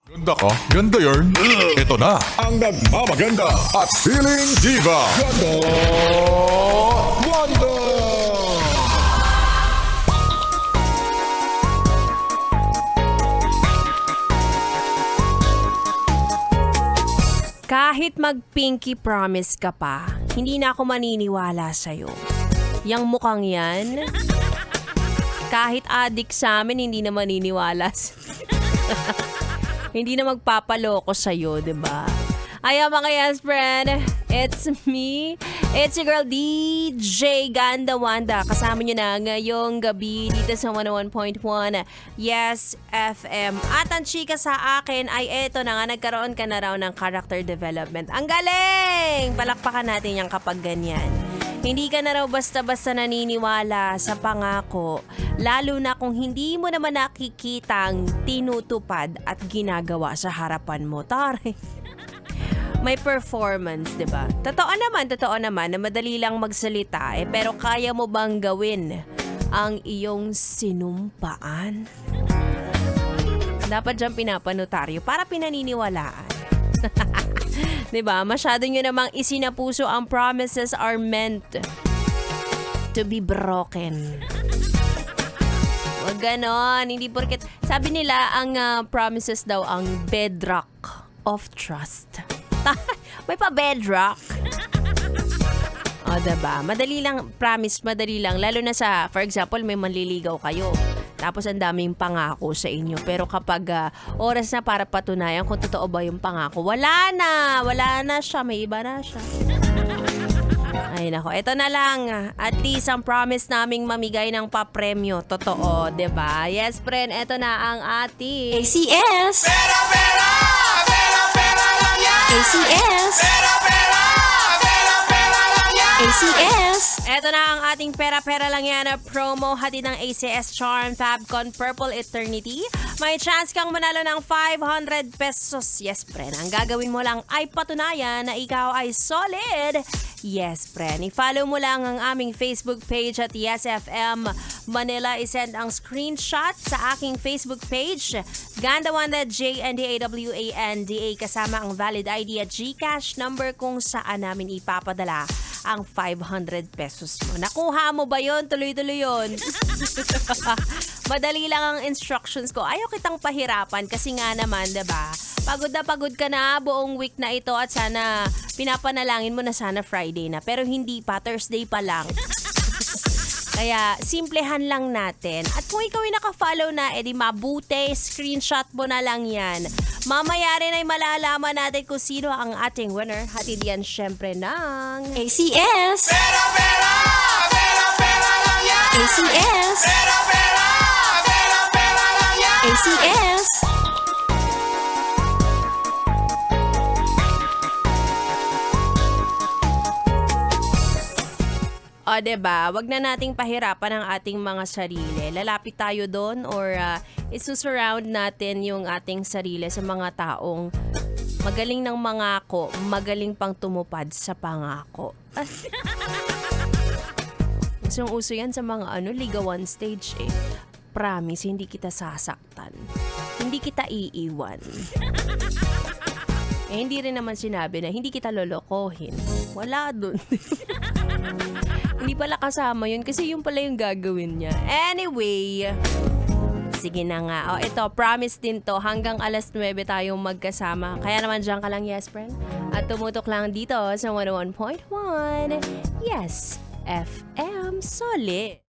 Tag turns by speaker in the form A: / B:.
A: Ganda ka? Ganda yarn? Ito na ang nagmamaganda at feeling diva. Ganda Wanda!
B: Kahit mag-pinky promise ka pa, hindi na ako maniniwala sa'yo. Yang mukhang yan, kahit adik sa amin, hindi na maniniwala. Hindi na magpapaloko sa'yo, diba? Ayaw mga yes, friend. It's me. It's your girl, DJ Ganda Wanda. Kasama nyo na ngayong gabi dito sa 101.1 Yes FM. At ang chika sa akin ay eto na nga, nagkaroon ka na raw ng character development. Ang galing! Palakpakan natin yan kapag ganyan. Hindi ka na raw basta-basta naniniwala sa pangako, lalo na kung hindi mo naman nakikitang tinutupad at ginagawa sa harapan mo. Tare. May performance, 'di ba? Totoo naman na madali lang magsalita pero kaya mo bang gawin ang iyong sinumpaan? Dapat dyan pinapanotaryo para pinaniniwalaan. 'Di ba? Masyado nyo namang isinapuso ang promises are meant to be broken. Wag ganon. Hindi porket sabi nila ang promises daw ang bedrock of trust. May pa bedrock. O, diba? Madali lang, promise, madali lang. Lalo na sa, for example, may manliligaw kayo. Tapos ang daming pangako sa inyo. Pero kapag oras na para patunayan kung totoo ba yung pangako, wala na siya. May iba na siya. Ay nako, ito na lang. At least ang promise naming mamigay ng papremyo. Totoo, 'di ba? Yes, friend, ito na ang ating
C: ACS!
D: Pera, pera! Pera, pera lang yan!
C: ACS!
D: Pera, pera! Pera, pera lang yan!
C: ACS!
B: Ito na ang ating pera-pera lang yan na promo hatid ng ACS Charm Fabcon Purple Eternity. May chance kang manalo ng 500 pesos. Yes, friend. Ang gagawin mo lang ay patunayan na ikaw ay solid. Yes, friend. I-follow mo lang ang aming Facebook page at Yes FM Manila. I-send ang screenshot sa aking Facebook page. Ganda Wanda, JNDAWANDA, kasama ang valid ID at GCash number kung saan namin ipapadala ang 500 pesos mo. Nakuha mo ba yon? Tuloy-tuloy yun. Madali lang ang instructions ko. Ayaw kitang pahirapan kasi nga naman, diba? Pagod na pagod ka na buong week na ito at sana pinapanalangin mo na sana Friday na. Pero hindi pa, Thursday pa lang. Kaya, simplehan lang natin. At kung ikaw ay naka-follow na, edi mabuti, screenshot mo na lang yan. Mamaya rin ay malalaman natin kung sino ang ating winner. Hatid yan syempre ng
C: ACS!
D: Pera, pera! Pera, pera lang yan!
C: ACS!
D: Pera, pera! Pera, pera lang yan!
C: ACS!
B: O, diba? Wag na nating pahirapan ang ating mga sarili. Lalapit tayo doon or isusurround natin yung ating sarili sa mga taong magaling ng mangako, magaling pang tumupad sa pangako. Usong-uso yan sa mga ligawan stage eh. Promise, hindi kita sasaktan. Hindi kita iiwan. Hindi rin naman sinabi na hindi kita lolokohin. Wala dun. Hindi pala kasama yun kasi yun pala yung gagawin niya. Anyway, sige na nga. O, ito, promise din to. Hanggang alas 9 tayong magkasama. Kaya naman dyan ka lang, yes, friend. At tumutok lang dito sa 101.1 Yes FM Solid.